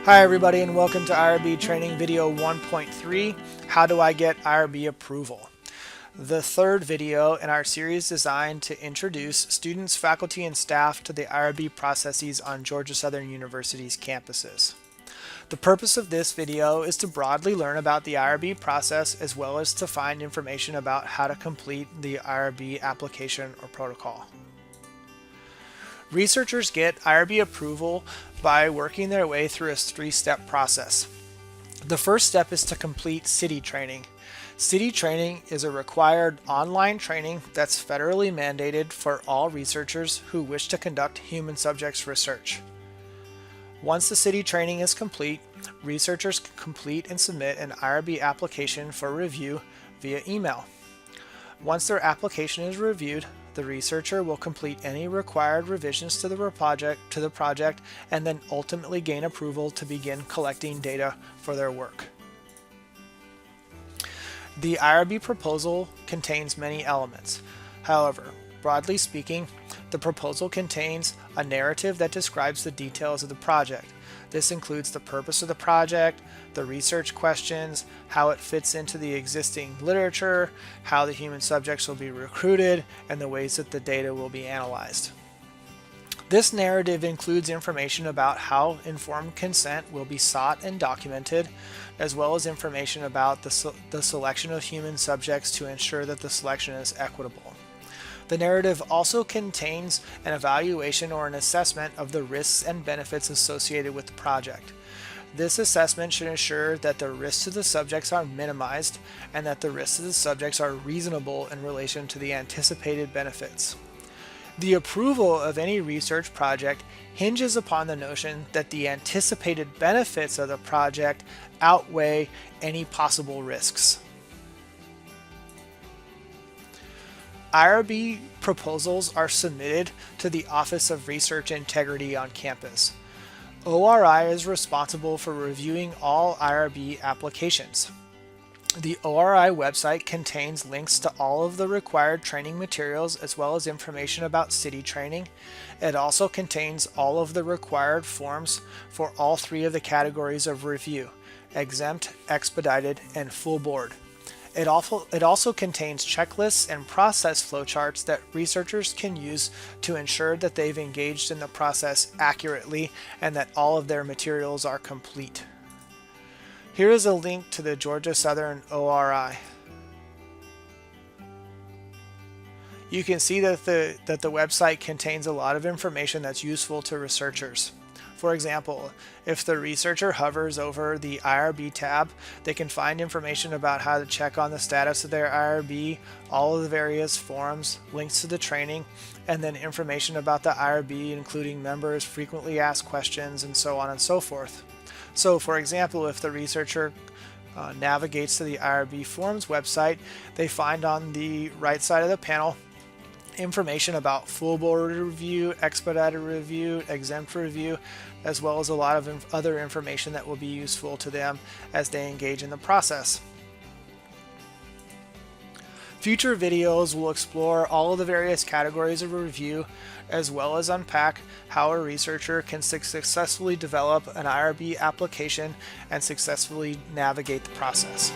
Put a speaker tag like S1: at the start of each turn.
S1: Hi everybody and welcome to IRB Training video 1.3, How do I get IRB Approval? The third video in our series designed to introduce students, faculty, and staff to the IRB processes on Georgia Southern University's campuses. The purpose of this video is to broadly learn about the IRB process as well as to find information about how to complete the IRB application or protocol. Researchers get IRB approval by working their way through a three-step process. The first step is to complete CITI training. CITI training is a required online training that's federally mandated for all researchers who wish to conduct human subjects research. Once the CITI training is complete, researchers can complete and submit an IRB application for review via email. Once their application is reviewed, the researcher will complete any required revisions to the project and then ultimately gain approval to begin collecting data for their work. The IRB proposal contains many elements. However, broadly speaking, the proposal contains a narrative that describes the details of the project. This includes the purpose of the project, the research questions, how it fits into the existing literature, how the human subjects will be recruited, and the ways that the data will be analyzed. This narrative includes information about how informed consent will be sought and documented, as well as information about the selection of human subjects to ensure that the selection is equitable. The narrative also contains an evaluation or an assessment of the risks and benefits associated with the project. This assessment should ensure that the risks to the subjects are minimized and that the risks to the subjects are reasonable in relation to the anticipated benefits. The approval of any research project hinges upon the notion that the anticipated benefits of the project outweigh any possible risks. IRB proposals are submitted to the Office of Research Integrity on campus. ORI is responsible for reviewing all IRB applications. The ORI website contains links to all of the required training materials as well as information about CITI training. It also contains all of the required forms for all three of the categories of review: exempt, expedited, and full board. It also contains checklists and process flowcharts that researchers can use to ensure that they've engaged in the process accurately and that all of their materials are complete. Here is a link to the Georgia Southern ORI. You can see that the website contains a lot of information that's useful to researchers. For example, if the researcher hovers over the IRB tab, they can find information about how to check on the status of their IRB, all of the various forms, links to the training, and then information about the IRB, including members, frequently asked questions, and so on and so forth. So, for example, if the researcher navigates to the IRB Forms website, they find on the right side of the panel information about full board review, expedited review, exempt review, as well as a lot of other information that will be useful to them as they engage in the process. Future videos will explore all of the various categories of review, as well as unpack how a researcher can successfully develop an IRB application and successfully navigate the process.